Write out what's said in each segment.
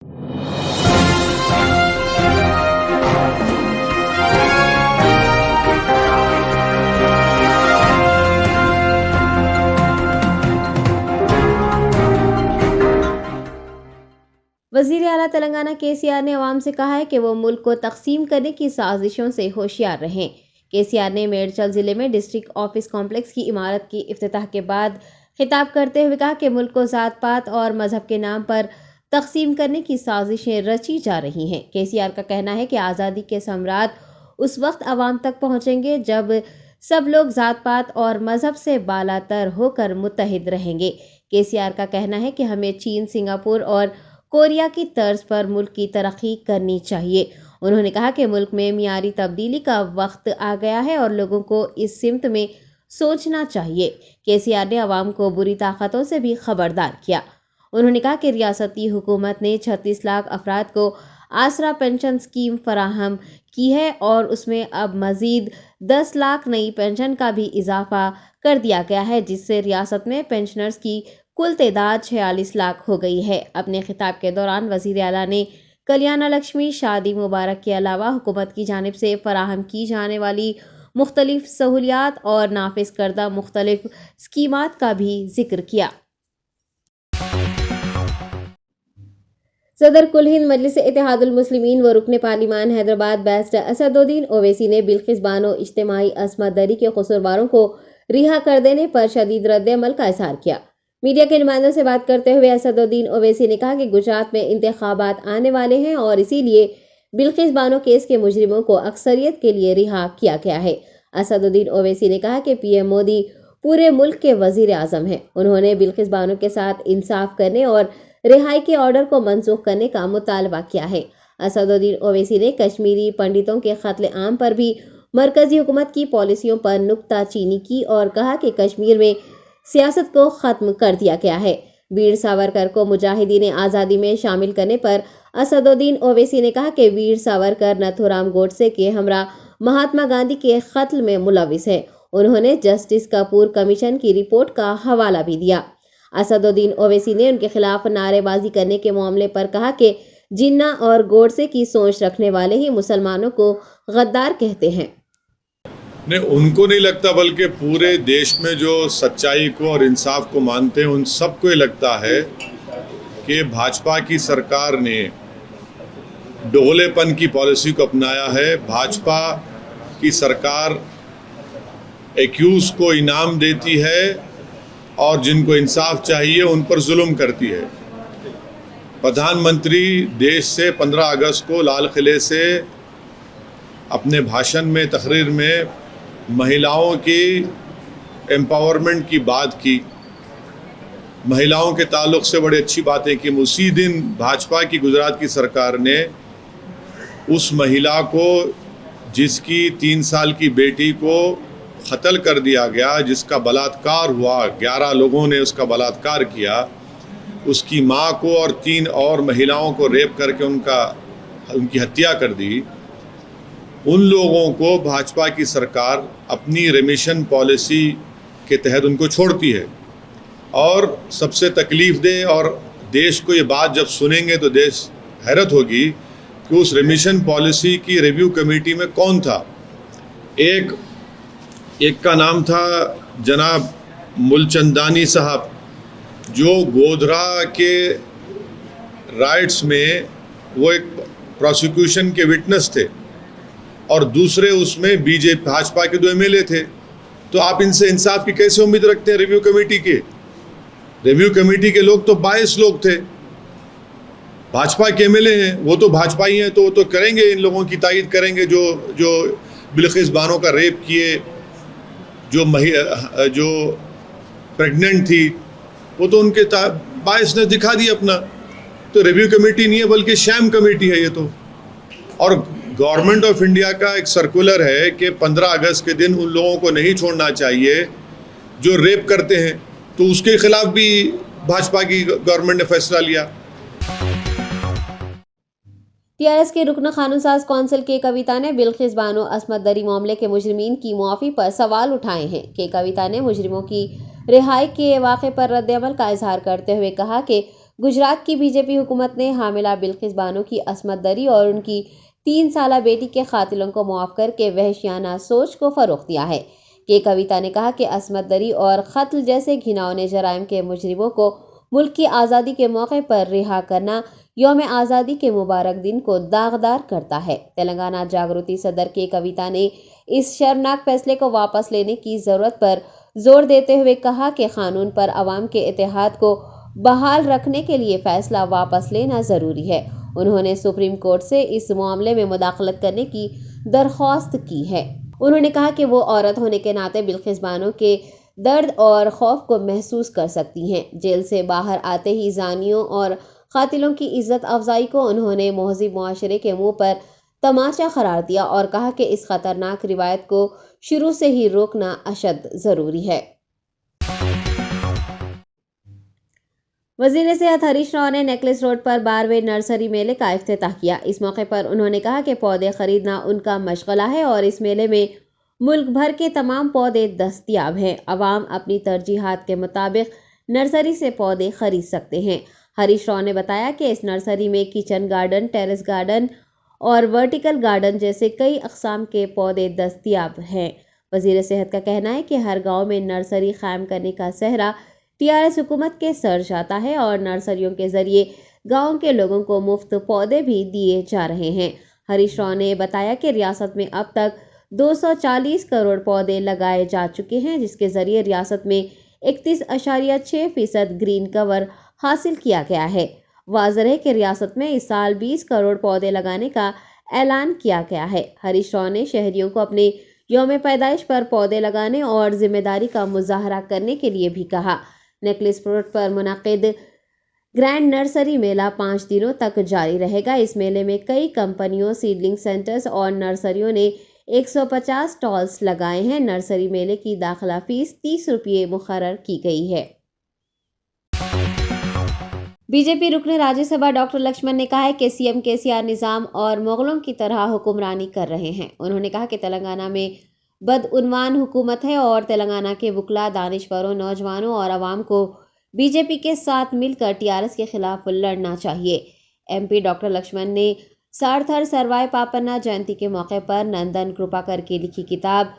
वज़ीर आला तेलंगाना केसीआर ने अवाम से कहा है कि वो मुल्क को तकसीम करने की साजिशों से होशियार रहें। केसीआर ने मेडचल ज़िले में डिस्ट्रिक्ट ऑफिस कॉम्प्लेक्स की इमारत की इफ्तिताह के बाद खिताब करते हुए कहा कि मुल्क को ज़ात पात और मजहब के नाम पर तकसीम करने की साजिशें रची जा रही हैं। केसीआर का कहना है कि आज़ादी के सम्राट उस वक्त अवाम तक पहुँचेंगे जब सब लोग ज़ात पात और मजहब से बालातर होकर मुत्तहिद रहेंगे। केसीआर का कहना है कि हमें चीन, सिंगापुर और कोरिया की तर्ज पर मुल्क की तरक्की करनी चाहिए। उन्होंने कहा कि मुल्क में मियारी तब्दीली का वक्त आ गया है और लोगों को इस सिमत में सोचना चाहिए। केसीआर ने अवाम को बुरी ताकतों से भी खबरदार किया। उन्होंने कहा कि रियासती हुकूमत ने 36 लाख अफराद को आसरा पेंशन स्कीम फराहम की है और उसमें अब मजीद 10 लाख नई पेंशन का भी इजाफा कर दिया गया है, जिससे रियासत में पेंशनर्स की कुल तादाद 46 लाख हो गई है। अपने खिताब के दौरान वज़ीर आला ने कल्याण लक्ष्मी शादी मुबारक के अलावा हुकूमत की जानिब से फराहम की जाने वाली मुख्तलिफ सहूलियात और नाफिज करदा मुख्तलिफ स्कीमात का भी जिक्र किया। सदर कुल हिंद मजलिस इत्तेहादुल मुस्लिमीन व रुकन पार्लिमान हैदराबाद बैरिस्टर असदुद्दीन ओवैसी ने बिल्किस बानो इज्तिमाई अस्मत दरी के कसूरवारों को रिहा कर देने पर शदीद रद्द-ए-अमल का इज़हार किया। मीडिया के नुमाइंदों से बात करते हुए असदुद्दीन ओवैसी ने कहा कि गुजरात में इंतखाबात आने वाले हैं और इसीलिए बिल्किस बानो केस के मुजरिमों को अक्सरियत के लिए रिहा किया गया है। असदुद्दीन ओवैसी ने कहा कि पीएम मोदी पूरे मुल्क के वजीर आजम हैं। उन्होंने बिल्किस बानो के साथ इंसाफ करने और रिहाई के ऑर्डर को मंसूख करने का मुतालबा किया है। असदुद्दीन ओवैसी ने कश्मीरी पंडितों के कत्ल आम पर भी मरकजी हुकूमत की पॉलिसियों पर नुक्ताचीनी की और कहा कि कश्मीर में सियासत को खत्म कर दिया गया है। वीर सावरकर को मुजाहिदीन आज़ादी में शामिल करने पर असदुद्दीन ओवैसी ने कहा कि वीर सावरकर नथुराम गोडसे के हमरा महात्मा गांधी के कत्ल में मुलविस है। उन्होंने जस्टिस कपूर कमीशन की रिपोर्ट का हवाला भी दिया। असदुद्दीन ओवैसी ने उनके खिलाफ नारेबाजी करने के मामले पर कहा कि जिन्ना और गोडसे की सोच रखने वाले ही मुसलमानों को गद्दार कहते हैं। नहीं, उनको नहीं लगता, बल्कि पूरे देश में जो सच्चाई को और इंसाफ को मानते हैं उन सबको ये लगता है कि भाजपा की सरकार ने डोलेपन की पॉलिसी को अपनाया है। भाजपा की सरकार एक्यूज को इनाम देती है और जिनको इंसाफ चाहिए उन पर जुल्म करती है। प्रधानमंत्री देश से 15 अगस्त को लाल किले से अपने भाषण में, तकरीर में महिलाओं की एम्पावरमेंट की बात की, महिलाओं के ताल्लुक़ से बड़ी अच्छी बातें की। उसी दिन भाजपा की गुजरात की सरकार ने उस महिला को, जिसकी 3 साल की बेटी को कत्ल कर दिया गया, जिसका बलात्कार हुआ, 11 लोगों ने उसका बलात्कार किया, उसकी माँ को और 3 और महिलाओं को रेप करके उनकी हत्या कर दी। उन लोगों को भाजपा की सरकार अपनी रेमिशन पॉलिसी के तहत उनको छोड़ती है। और सबसे तकलीफ दे, और देश को ये बात जब सुनेंगे तो देश हैरत होगी कि उस रेमिशन पॉलिसी की रिव्यू कमेटी में कौन था। एक का नाम था जनाब मुलचंदानी साहब, जो गोधरा के राइट्स में वो एक प्रोसिक्यूशन के विटनेस थे, और दूसरे उसमें भाजपा के 2 एमएलए थे। तो आप इनसे इंसाफ की कैसे उम्मीद रखते हैं? रिव्यू कमेटी के लोग तो 22 लोग थे, भाजपा के एमएलए हैं, वो तो भाजपा ही हैं, तो वो तो करेंगे, इन लोगों की तायीद करेंगे जो बिल्किस बानो का रेप किए, जो प्रेग्नेंट थी, वो तो उनके बायस ने दिखा दिया अपना। तो रिव्यू कमेटी नहीं है बल्कि शैम कमेटी है ये तो। और गवर्नमेंट ऑफ इंडिया का एक सर्कुलर है कि 15 अगस्त के दिन उन लोगों को नहीं छोड़ना चाहिए जो रेप करते हैं, तो उसके खिलाफ भी भाजपा की गवर्नमेंट ने फैसला लिया। टीआरएस के रुकन कानून साज कौंसिल के कविता ने बिल्किस बानो अस्मत दरी मामले के मुजरिमीन की मुआफ़ी पर सवाल उठाए हैं। के कविता ने मुजरिमों की रिहाई के वाक़े पर रद्द-ए-अमल का इजहार करते हुए कहा कि गुजरात की बीजेपी हुकूमत ने हामिला बिल्किस बानो की असमत दरी और उनकी 3 साला बेटी के कातिलों को मुआफ करके वहशियाना सोच को फरोग दिया है। के कविता ने कहा कि असमत दरी और कत्ल जैसे घिनौने जराइम के मुजरिमों को मुल्क की आज़ादी के मौके पर रिहा करना यौम आज़ादी के मुबारक दिन को दागदार करता है। तेलंगाना जागृति सदर के कविता ने इस शर्मनाक फैसले को वापस लेने की ज़रूरत पर जोर देते हुए कहा कि कानून पर अवाम के इत्तेहाद को बहाल रखने के लिए फैसला वापस लेना ज़रूरी है। उन्होंने सुप्रीम कोर्ट से इस मामले में मुदाखलत करने की दरख्वास्त की है। उन्होंने कहा कि वो औरत होने के नाते बिल्किस बानो के दर्द और खौफ को महसूस कर सकती हैं। जेल से बाहर आते ही जानियों और कातिलों की इज्जत अफजाई को उन्होंने महज़ब मुआशरे के मुंह पर तमाचा करार दिया और कहा कि इस खतरनाक रिवायत को शुरू से ही रोकना अशद ज़रूरी है। वज़ीर सेहत हरीश राव ने नेकलेस रोड पर 12वें नर्सरी मेले का इफ्तिताह किया। इस मौके पर उन्होंने कहा कि पौधे खरीदना उनका मशगला है और इस मेले में मुल्क भर के तमाम पौधे दस्तयाब हैं। अवाम अपनी तरजीहात के मुताबिक नर्सरी से पौधे खरीद सकते हैं। हरीश राव ने बताया कि इस नर्सरी में किचन गार्डन, टेरेस गार्डन और वर्टिकल गार्डन जैसे कई अक़साम के पौधे दस्तयाब हैं। वज़ीर सेहत का कहना है कि हर गाँव में नर्सरी कायम करने का सहरा टीआरएस हुकूमत के सर जाता है और नर्सरियों के जरिए गांव के लोगों को मुफ्त पौधे भी दिए जा रहे हैं। हरीश राव ने बताया कि रियासत में अब तक 240 करोड़ पौधे लगाए जा चुके हैं, जिसके जरिए रियासत में 31.6% ग्रीन कवर हासिल किया गया है। वाज़ेह है कि रियासत में इस साल 20 करोड़ पौधे लगाने का ऐलान किया गया है। हरीश राव ने शहरियों को अपने यौम पैदाइश पर पौधे लगाने और जिम्मेदारी का मुजाहरा करने के लिए भी कहा। नेकलेस रोड पर मुनाकिद ग्रैंड नर्सरी मेला 5 दिनों तक जारी रहेगा। इस मेले में कई कंपनियों, सीडलिंग सेंटर्स और नर्सरियों ने 150 स्टॉल्स लगाए हैं। नर्सरी मेले की दाखिला फीस 30 रुपये मुकर्रर की गई है। बीजेपी रुकन राज्यसभा डॉक्टर लक्ष्मण ने कहा है कि सीएम केसीआर निज़ाम और मुगलों की तरह हुक्मरानी कर रहे हैं। उन्होंने कहा कि तेलंगाना में बदउनवान हुकूमत है और तेलंगाना के वकला, दानिशवरों, नौजवानों और आवाम को बीजेपी के साथ मिलकर टीआरएस के खिलाफ लड़ना चाहिए। एमपी डॉक्टर लक्ष्मण ने सार्थर सर्वाय पापन्ना जयंती के मौके पर नंदन कृपाकर की लिखी किताब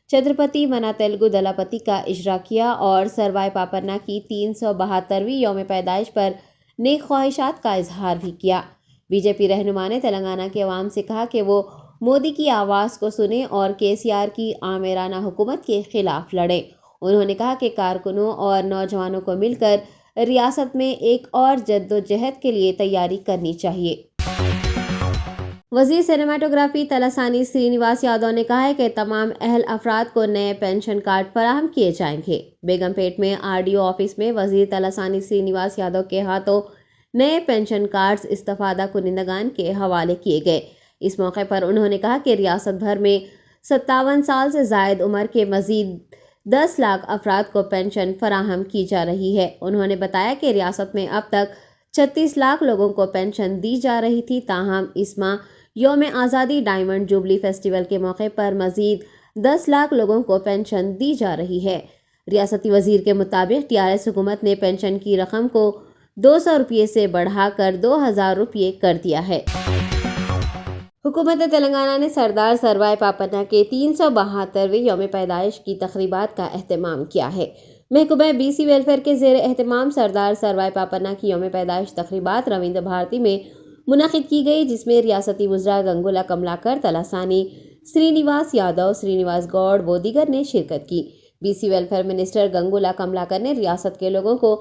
छत्रपति मना तेलुगु दलापति का इजरा किया और सर्वाय पापन्ना की 372वीं यौम पैदाइश पर नेक ख्वाहिशात का इजहार भी किया। बीजेपी रहनुमा ने तेलंगाना के अवाम से कहा कि वो मोदी की आवाज़ को सुने और केसीआर की आमेराना हुकूमत के खिलाफ लड़े। उन्होंने कहा कि कारकुनों और नौजवानों को मिलकर रियासत में एक और जद्दोजहद के लिए तैयारी करनी चाहिए। वज़ीर सिनेमाटोग्राफी तलासानी श्रीनिवास यादव ने कहा है कि तमाम अहल अफराद को नए पेंशन कार्ड फराहम किए जाएंगे। बेगमपेट में आरडीओ ऑफिस में वज़ीर तलासानी श्रीनिवास यादव के हाथों नए पेंशन कार्ड्स इस्तफादा कुनिंदगान के हवाले किए गए। इस मौके पर उन्होंने कहा कि रियासत भर में 57 साल से ज़ायद उम्र के मज़ीद 10 लाख अफराद को पेंशन फराहम की जा रही है। उन्होंने बताया कि रियासत में अब तक 36 लाख लोगों को पेंशन दी जा रही थी। ताहम इस माह यौम आज़ादी डायमंड जुबली फेस्टिवल के मौके पर मज़ीद 10 लाख लोगों को पेंशन दी जा रही है। रियासती वज़ीर के मुताबिक टीआरएस हुकूमत ने पेंशन की रकम को 200 रुपये से बढ़ाकर 2000 रुपये कर दिया है। हुकूमत तेलंगाना ने सरदार सर्वाय पापन्ना के 372वें यौम पैदाइश की तकरीबात का एहतमाम किया है। महकमा बीसी वेलफेयर के ज़ेर एहतमाम सरदार सर्वाय पापन्ना की यौम पैदाइश तकरीबात रविंद्र भारती में मुनक़िद की गई, जिसमें रियासती वज़रा गंगुला कमलाकर, तलासानी श्रीनिवास यादव, श्रीनिवास गौड़ व दीगर ने शिरकत की। BC welfare minister Gangula Kamalakar ने रियासत के लोगों को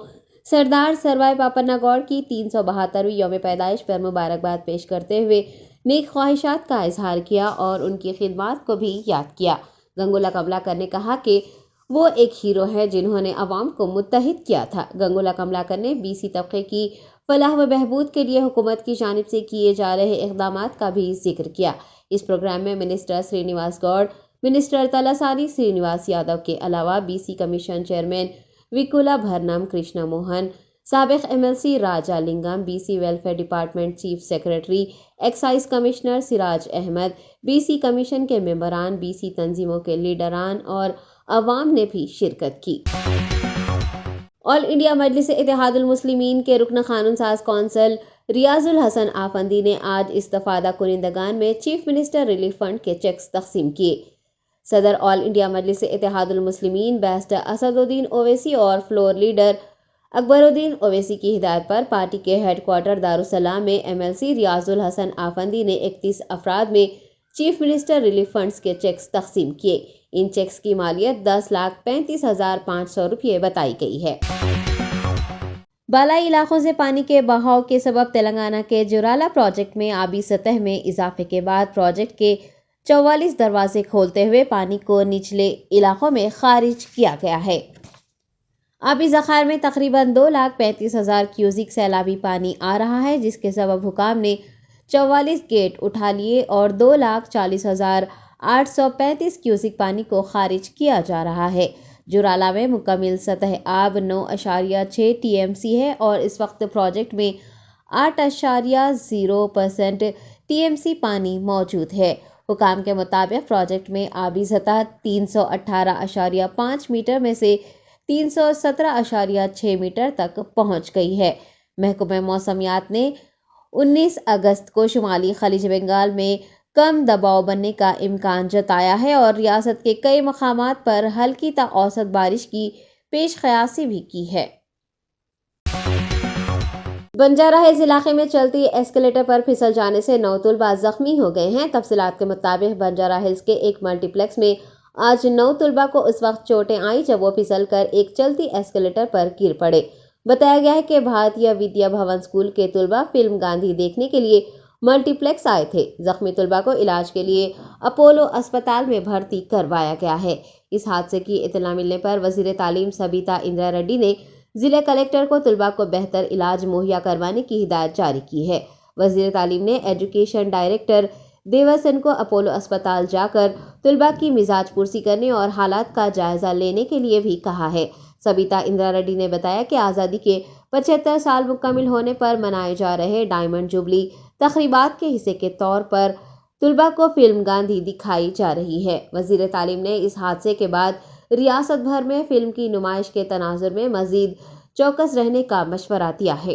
सरदार सर्वाय पापन्ना गौड़ की 372वीं यौम पैदाइश पर मुबारकबाद पेश करते हुए नेक ख्वाहिशात का इजहार किया और उनकी खिदमत को भी याद किया। गंगुला कमलाकर ने कहा कि वो एक हीरो है जिन्होंने अवाम को मुत्तहिद किया था। गंगुला कमलाकर ने बीसी तबके की फलाह व बहबूद के लिए हुकूमत की जानिब से किए जा रहे इक़दामात का भी जिक्र किया। इस प्रोग्राम में मिनिस्टर श्रीनिवास गौड़, मिनिस्टर तलासानी श्रीनिवास यादव के अलावा BC commission chairman Vakulabharanam, Krishna Mohan, साबिक MLC Raja Lingam, BC welfare department chief secretary, excise commissioner Siraj Ahmed, BC commission के मेंबरान, बीसी तंजीमों के लीडरान और अवाम ने भी शिरकत की। آل انڈیا مجلس اتحاد المسلمین کے رکن قانون ساز کونسل ریاض الحسن آفندی نے آج استفادہ کنندگان میں چیف منسٹر ریلیف فنڈ کے چیکس تقسیم کیے۔ صدر آل انڈیا مجلس اتحاد المسلمین بیرسٹر اسد الدین اویسی اور فلور لیڈر اکبر الدین اویسی کی ہدایت پر پارٹی کے ہیڈ کوارٹر دارالسلام میں MLC ریاض الحسن آفندی نے 31 افراد میں چیف منسٹر ریلیف فنڈز کے چیکس تقسیم کیے۔ ان چیکس کی مالیت 10,35,500 روپے بتائی گئی ہے۔ بالائی علاقوں سے پانی کے بہاؤ کے سبب تلنگانہ کے جورالا پروجیکٹ میں آبی سطح میں اضافے کے بعد پروجیکٹ کے 44 دروازے کھولتے ہوئے پانی کو نچلے علاقوں میں خارج کیا گیا ہے۔ آبی ذخائر میں تقریباً 2,35,000 کیوسک سیلابی پانی آ رہا ہے، جس کے سبب حکام نے 44 گیٹ اٹھا لیے اور 2,40,835 کیوسک پانی کو خارج کیا جا رہا ہے۔ جورالا میں مکمل سطح آب 9.6 TMC ہے اور اس وقت پروجیکٹ میں 8.0% TMC پانی موجود ہے۔ حکام کے مطابق پروجیکٹ میں آبی سطح 318.5 میٹر میں سے 317.6 میٹر تک پہنچ گئی ہے۔ محکمہ موسمیات نے 19 اگست کو شمالی خلیج بنگال میں کم دباؤ بننے کا امکان جتایا ہے اور ریاست کے کئی مقامات پر ہلکی تا اوسط بارش کی پیش قیاسی بھی کی ہے۔ بنجارہ ہلز علاقے میں چلتی ایسکیلیٹر پر پھسل جانے سے 9 طلباء زخمی ہو گئے ہیں۔ تفصیلات کے مطابق بنجارہ ہلز کے ایک ملٹی پلیکس میں آج 9 طلباء کو اس وقت چوٹیں آئیں جب وہ پھسل کر ایک چلتی ایسکیلیٹر پر گر پڑے۔ بتایا گیا ہے کہ بھارتیہ ودیا بھون اسکول کے طلباء فلم گاندھی دیکھنے کے لیے ملٹی پلیکس آئے تھے۔ زخمی طلباء کو علاج کے لیے اپولو اسپتال میں بھرتی کروایا گیا ہے۔ اس حادثے کی اطلاع ملنے پر وزیر تعلیم سبیتا اندرا ریڈی نے ضلع کلکٹر کو طلباء کو بہتر علاج مہیا کروانے کی ہدایت جاری کی ہے۔ وزیر تعلیم نے ایجوکیشن ڈائریکٹر دیوسن کو اپولو اسپتال جا کر طلباء کی مزاج پرسی کرنے اور حالات کا جائزہ لینے کے لیے بھی کہا ہے۔ سبیتا اندرا ریڈی نے بتایا کہ آزادی کے 75 سال مکمل ہونے پر منائے جا رہے ڈائمنڈ جوبلی تقریبات کے حصے کے طور پر طلباء کو فلم گاندھی دکھائی جا رہی ہے۔ وزیر تعلیم نے اس حادثے کے بعد ریاست بھر میں فلم کی نمائش کے تناظر میں مزید چوکس رہنے کا مشورہ دیا ہے۔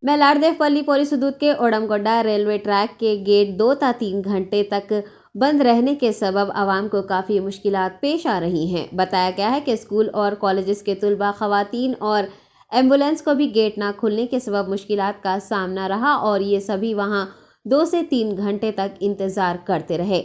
میلاردیو پلی پولیس حدود کے اوڈمگوڈا ریلوے ٹریک کے گیٹ 2 تا 3 گھنٹے تک بند رہنے کے سبب عوام کو کافی مشکلات پیش آ رہی ہیں۔ بتایا گیا ہے کہ اسکول اور کالجز کے طلباء، خواتین اور ایمبولینس کو بھی گیٹ نہ کھلنے کے سبب مشکلات کا سامنا رہا اور یہ سبھی وہاں 2 سے 3 گھنٹے تک انتظار کرتے رہے۔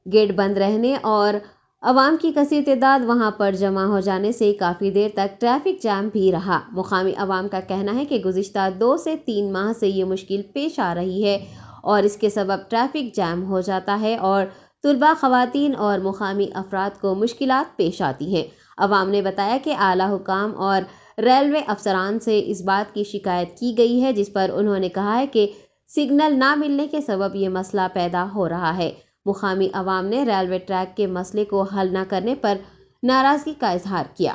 گیٹ بند رہنے اور عوام کی کثیر تعداد وہاں پر جمع ہو جانے سے کافی دیر تک ٹریفک جام بھی رہا۔ مقامی عوام کا کہنا ہے کہ گزشتہ 2 سے 3 ماہ سے یہ مشکل پیش آ رہی ہے اور اس کے سبب ٹریفک جام ہو جاتا ہے اور طلباء، خواتین اور مقامی افراد کو مشکلات پیش آتی ہیں۔ عوام نے بتایا کہ اعلیٰ حکام اور ریلوے افسران سے اس بات کی شکایت کی گئی ہے، جس پر انہوں نے کہا ہے کہ سگنل نہ ملنے کے سبب یہ مسئلہ پیدا ہو رہا ہے۔ مقامی عوام نے ریلوے ٹریک کے مسئلے کو حل نہ کرنے پر ناراضگی کا اظہار کیا۔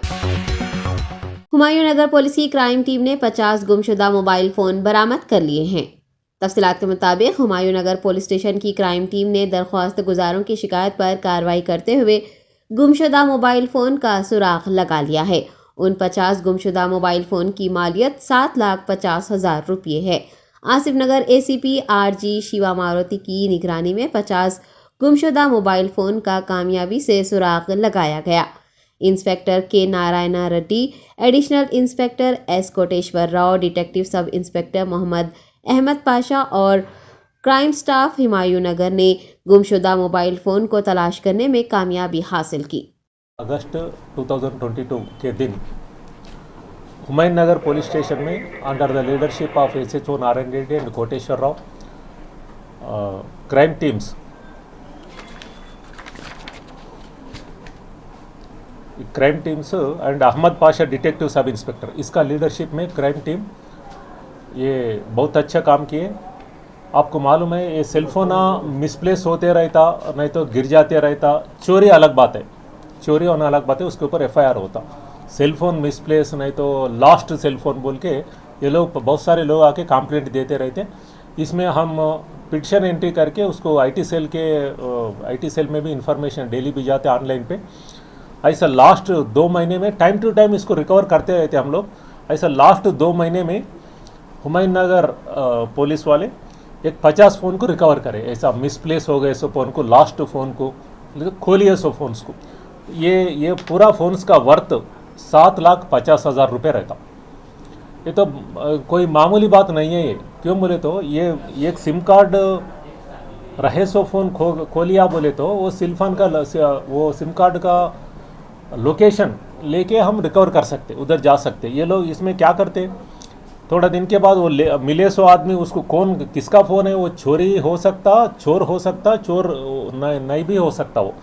ہمایوں نگر پولیس کی کرائم ٹیم نے 50 گمشدہ موبائل فون برآمد کر لیے ہیں۔ تفصیلات کے مطابق ہمایوں نگر پولیس اسٹیشن کی کرائم ٹیم نے درخواست گزاروں کی شکایت پر کارروائی کرتے ہوئے گمشدہ موبائل فون کا سراغ لگا لیا ہے۔ ان 50 گمشدہ موبائل فون کی مالیت 7,50,000 روپے ہے۔ آصف نگر ACP RG شیوا ماروتی کی نگرانی میں 50 گمشدہ موبائل فون کا کامیابی سے سراغ لگایا گیا۔ Inspector K Narayana Reddy, additional inspector S Koteshwar Rao, detective sub inspector Mohammed Ahmed Pasha اور کرائم سٹاف ہمایوں نگر نے گمشدہ موبائل فون کو تلاش کرنے میں کامیابی حاصل کی۔ اگست 2022 کے دن ہمایوں نگر پولیس اسٹیشن میں under the leadership of SHO Narayan Reddy and Koteshwar Rao crime teams and Ahmed Pasha detective sub inspector, اس کا لیڈرشپ میں کرائم ٹیم یہ بہت اچھا کام کیے۔ آپ کو معلوم ہے یہ سیل فون مسپلیس ہوتے رہتا، نہیں تو گر جاتے رہتا، چوری الگ بات ہے، چوری ہونا الگ بات ہے، اس کے اوپر FIR ہوتا۔ سیل فون مسپلیس نہیں تو لاسٹ سیل فون بول کے یہ لوگ بہت سارے لوگ آ کے کمپلینٹ دیتے رہتے۔ اس میں ہم پٹیشن انٹری کر کے اس کو IT سیل میں بھی انفارمیشن ڈیلی بھی جاتے آن لائن پہ۔ ऐसा लास्ट 2 महीने में टाइम टू टाइम इसको रिकवर करते रहते हम लोग। ऐसा लास्ट 2 महीने में हुमायूं नगर पुलिस वाले एक 50 फ़ोन को रिकवर करे, ऐसा मिसप्लेस हो गए सो फ़ोन को, लास्ट फ़ोन को खोलिए सो फ़ोन्स को। ये पूरा फ़ोन्स का वर्थ 7,50,000 रुपये रहता। ये तो कोई मामूली बात नहीं है। ये क्यों बोले तो ये एक सिम कार्ड रहे सो फ़ोन खो लिया बोले तो वो सिम कार्ड का लोकेशन लेके हम रिकवर कर सकते, उधर जा सकते। ये लोग इसमें क्या करते, थोड़ा दिन के बाद वो मिले सो आदमी, उसको कौन किसका फ़ोन है, वो चोरी हो सकता, चोर हो सकता, चोर नहीं भी हो सकता, वो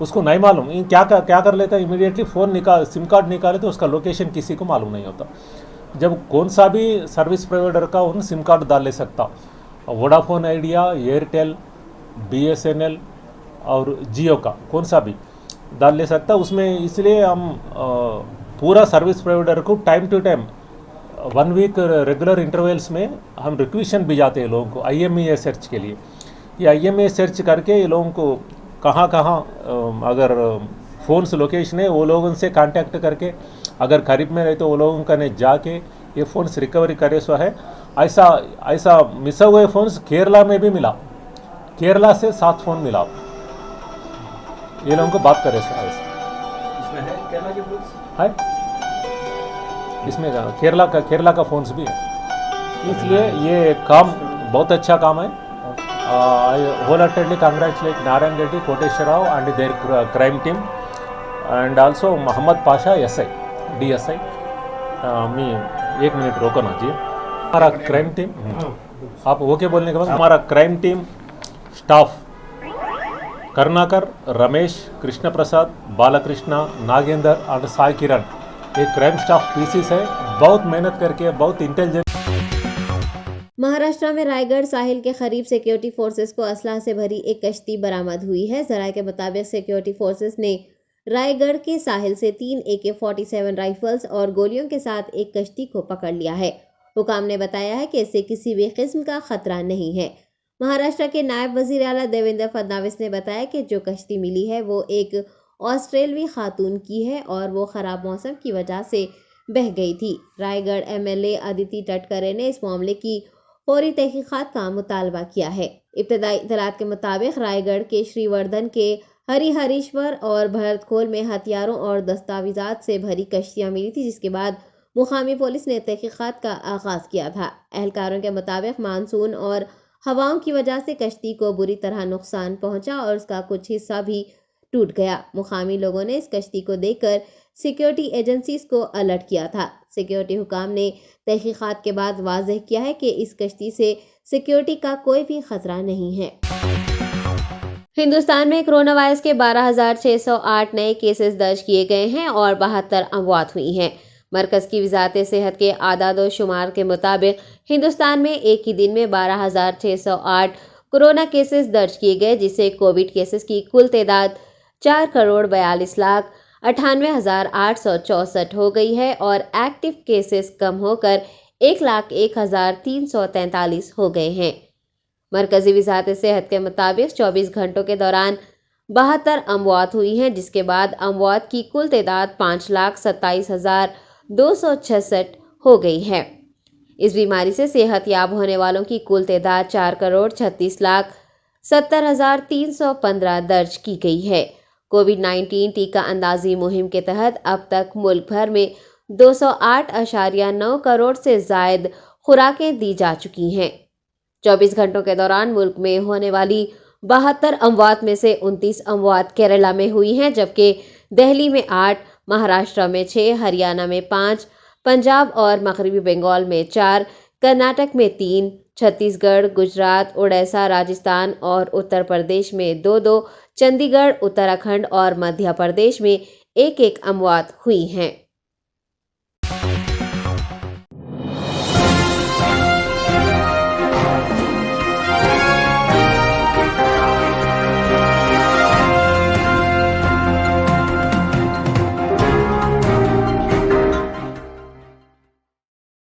उसको नहीं मालूम। क्या कर लेता, इमीडिएटली फ़ोन सिम कार्ड निकाले तो उसका लोकेशन किसी को मालूम नहीं होता। जब कौन सा भी सर्विस प्रोवाइडर का उन सिम कार्ड डाल ले सकता, वोडाफोन आइडिया, एयरटेल, BSNL और जियो का कौन सा भी डाल ले सकता उसमें। इसलिए हम पूरा सर्विस प्रोवाइडर को time to time 1 week regular intervals में हम रिक्वेशन भी जाते हैं लोगों को IMEI सर्च के लिए। ये IMEI सर्च करके ये लोगों को कहाँ अगर फ़ोन्स लोकेशन है वो लोगों से कांटेक्ट करके, अगर करीब में रहे तो वो लोगों का ने जाके ये फ़ोन्स रिकवरी करे सो है। ऐसा मिस हुए फ़ोन्स केरला में भी मिला, केरला से 7 फ़ोन मिला। ये लोगों को बात करे सो ऐसा इसमें है केरला के पुलिस है, इसमें केरला का फ़ोन्स भी है। इसलिए ये काम बहुत अच्छा काम है। I wholeheartedly congratulate Narayan Reddy, Koteshwar Rao and their crime team, and also Mohammad Pasha SI, DSI। Me 1 minute रोको ना जी। हमारा क्राइम टीम, आप ओके बोलने के बाद हमारा crime team staff Karunakar, Ramesh, Krishna Prasad, Balakrishna, Nagendra और साई किरण, एक क्राइम स्टाफ पीसीस है। बहुत मेहनत करके, बहुत इंटेलिजेंट। महाराष्ट्र में रायगढ़ साहिल के करीब सिक्योरिटी फोर्सेस को असलहा से भरी एक कश्ती बरामद हुई है। जराये के मुताबिक सिक्योरिटी फोर्सेस ने रायगढ़ के साहिल से 3 AK-47 राइफल्स और गोलियों के साथ एक कश्ती को पकड़ लिया है। हुकाम ने बताया है कि इससे किसी भी किस्म का खतरा नहीं है। महाराष्ट्र के नायब वजीर आला देवेंद्र फडणवीस ने बताया कि जो कश्ती मिली है वो एक ऑस्ट्रेलवी खातून की है और वो खराब मौसम की वजह से बह गई थी। रायगढ़ MLA अदिति तटकरे ने इस मामले की फौरी तहकीकात का मुतालबा किया है। इब्तदाई इत्तलात के मुताबिक रायगढ़ के श्रीवर्धन के हरिहरेश्वर और भरतखोल में हथियारों और दस्तावेजात से भरी कश्तियां मिली थी, जिसके बाद मुकामी पुलिस ने तहकीकात का आगाज किया था। एहलकारों के मुताबिक मानसून और हवाओं की वजह से कश्ती को बुरी तरह नुकसान पहुंचा और उसका कुछ हिस्सा भी टूट गया। मुकामी लोगों ने इस कश्ती को देखकर सिक्योरिटी एजेंसीज को अलर्ट किया था। सिक्योरिटी हुकाम ने तहकीकात के बाद वाज़ेह किया है कि इस कश्ती से सिक्योरिटी का कोई भी खतरा नहीं है। हिंदुस्तान में कोरोना वायरस के 12,608 नए केसेस दर्ज किए गए हैं और 72 अमवात हुई हैं। मरकज़ की वज़ारत सेहत के आदाद व शुमार के मुताबिक हिंदुस्तान में एक ही दिन में 12,608 कोरोना केसेस दर्ज किए गए, जिससे कोविड केसेस की कुल तादाद 4,42,98,864 हो गई है और एक्टिव केसेस कम होकर 1,01,343 हो गए हैं। मरकज़ी वज़ारत सेहत के मुताबिक 24 घंटों के दौरान 72 अमवात हुई हैं, जिसके बाद अमवात की कुल तादाद 5,27,266 हो गई है। इस बीमारी से सेहत याब होने वालों की कुल तादाद 4,36,70,315 दर्ज की गई है। कोविड-19 टीका अंदाजी मुहिम के तहत अब तक मुल्क भर में 208.9 करोड़ से जायद खुराकें दी जा चुकी हैं। 24 घंटों के दौरान मुल्क में होने वाली 72 अमवात में से 29 अमवात केरला में हुई हैं, जबकि दिल्ली में 8, महाराष्ट्र में 6, हरियाणा में 5, पंजाब और मगरबी बंगाल में 4, कर्नाटक में 3, छत्तीसगढ़, गुजरात, उड़ीसा, राजस्थान और उत्तर प्रदेश में 2-2, चंडीगढ़, उत्तराखंड और मध्य प्रदेश में 1-1 अमवात हुई हैं।